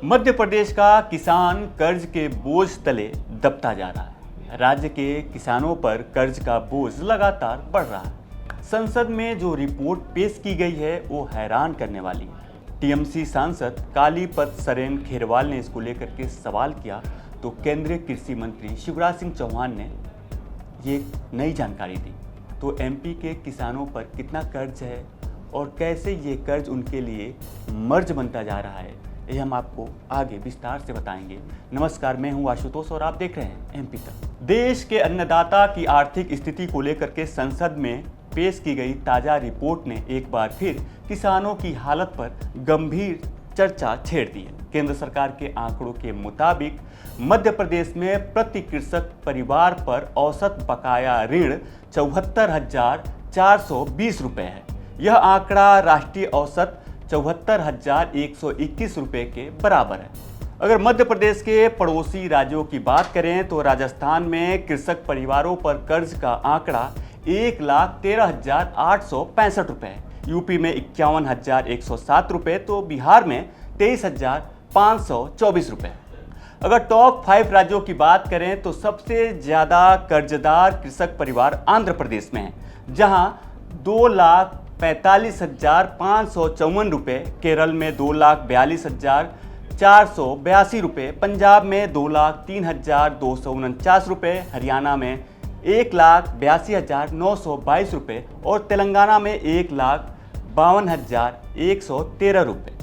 मध्य प्रदेश का किसान कर्ज के बोझ तले दबता जा रहा है। राज्य के किसानों पर कर्ज का बोझ लगातार बढ़ रहा है। संसद में जो रिपोर्ट पेश की गई है वो हैरान करने वाली है। टीएमसी सांसद कालीपत सरेन खेरवाल ने इसको लेकर के सवाल किया तो केंद्रीय कृषि मंत्री शिवराज सिंह चौहान ने ये नई जानकारी दी। तो एमपी के किसानों पर कितना कर्ज है और कैसे ये कर्ज उनके लिए मर्ज बनता जा रहा है, ये हम आपको आगे विस्तार से बताएंगे। नमस्कार, मैं हूं आशुतोष और आप देख रहे हैं एमपी तक। देश के अन्नदाता की आर्थिक स्थिति को लेकर के संसद में पेश की गई ताजा रिपोर्ट ने एक बार फिर किसानों की हालत पर गंभीर चर्चा छेड़ दी है। केंद्र सरकार के आंकड़ों के मुताबिक मध्य प्रदेश में प्रति कृषक परिवार पर औसत बकाया ऋण 74,420 रुपये है। यह आंकड़ा राष्ट्रीय औसत 74,121 रुपये के बराबर है। अगर मध्य प्रदेश के पड़ोसी राज्यों की बात करें तो राजस्थान में कृषक परिवारों पर कर्ज का आंकड़ा 1,13,865 रुपये है। यूपी में 51,107 रुपये तो बिहार में 23,524 रुपये। अगर टॉप 5 राज्यों की बात करें तो सबसे ज़्यादा कर्जदार कृषक परिवार आंध्र प्रदेश में है, जहां 2,45,554 रुपये, केरल में 2,42,482 रुपये, पंजाब में 2,03,249 रुपये, हरियाणा में 1,82,922 रुपये और तेलंगाना में 1,52,113 रुपये।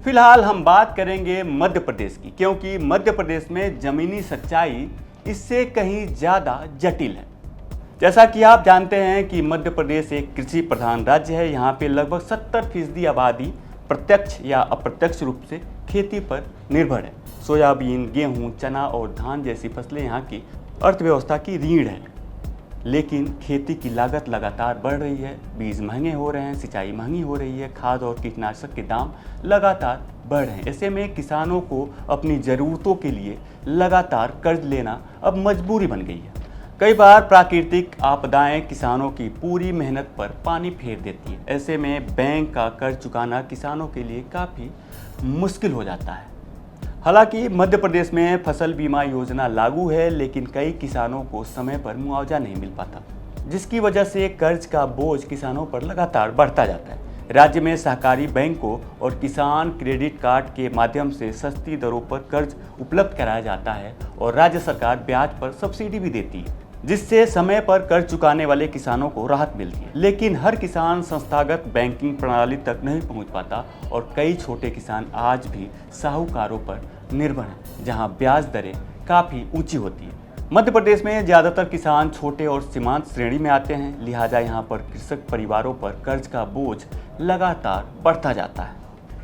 फिलहाल हम बात करेंगे मध्य प्रदेश की, क्योंकि मध्य प्रदेश में जमीनी सच्चाई इससे कहीं ज़्यादा जटिल है। जैसा कि आप जानते हैं कि मध्य प्रदेश एक कृषि प्रधान राज्य है। यहाँ पे लगभग 70% आबादी प्रत्यक्ष या अप्रत्यक्ष रूप से खेती पर निर्भर है। सोयाबीन, गेहूँ, चना और धान जैसी फसलें यहाँ की अर्थव्यवस्था की रीढ़ है। लेकिन खेती की लागत लगातार बढ़ रही है, बीज महंगे हो रहे हैं, सिंचाई महंगी हो रही है, खाद और कीटनाशक के दाम लगातार बढ़ रहे हैं। ऐसे में किसानों को अपनी ज़रूरतों के लिए लगातार कर्ज लेना अब मजबूरी बन गई है। कई बार प्राकृतिक आपदाएं किसानों की पूरी मेहनत पर पानी फेर देती है। ऐसे में बैंक का कर्ज चुकाना किसानों के लिए काफ़ी मुश्किल हो जाता है। हालांकि मध्य प्रदेश में फसल बीमा योजना लागू है, लेकिन कई किसानों को समय पर मुआवजा नहीं मिल पाता, जिसकी वजह से कर्ज का बोझ किसानों पर लगातार बढ़ता जाता है। राज्य में सहकारी बैंकों और किसान क्रेडिट कार्ड के माध्यम से सस्ती दरों पर कर्ज उपलब्ध कराया जाता है और राज्य सरकार ब्याज पर सब्सिडी भी देती है, जिससे समय पर कर्ज चुकाने वाले किसानों को राहत मिलती है। लेकिन हर किसान संस्थागत बैंकिंग प्रणाली तक नहीं पहुंच पाता और कई छोटे किसान आज भी साहूकारों पर निर्भर हैं, जहां ब्याज दरें काफ़ी ऊंची होती है। मध्य प्रदेश में ज़्यादातर किसान छोटे और सीमांत श्रेणी में आते हैं, लिहाजा यहाँ पर कृषक परिवारों पर कर्ज का बोझ लगातार बढ़ता जाता है।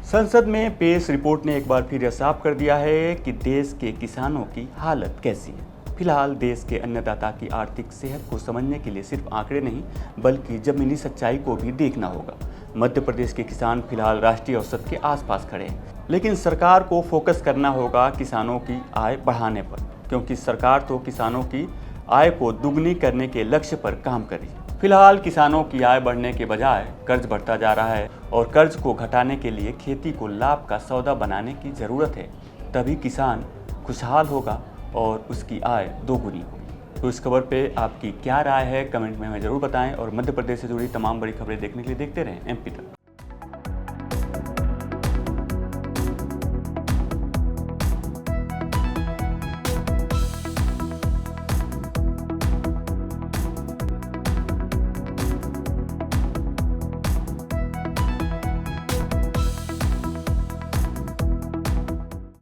संसद में पेश रिपोर्ट ने एक बार फिर यह साफ कर दिया है कि देश के किसानों की हालत कैसी है। फिलहाल देश के अन्नदाता की आर्थिक सेहत को समझने के लिए सिर्फ आंकड़े नहीं बल्कि जमीनी सच्चाई को भी देखना होगा। मध्य प्रदेश के किसान फिलहाल राष्ट्रीय औसत के आसपास खड़े हैं, लेकिन सरकार को फोकस करना होगा किसानों की आय बढ़ाने पर, क्योंकि सरकार तो किसानों की आय को दुगनी करने के लक्ष्य पर काम कर रही है। फिलहाल किसानों की आय बढ़ने के बजाय कर्ज बढ़ता जा रहा है और कर्ज को घटाने के लिए खेती को लाभ का सौदा बनाने की ज़रूरत है। तभी किसान खुशहाल होगा और उसकी आय दोगुनी होगी। तो इस खबर पे आपकी क्या राय है, कमेंट में हमें ज़रूर बताएं और मध्य प्रदेश से जुड़ी तमाम बड़ी खबरें देखने के लिए देखते रहें एमपी तक।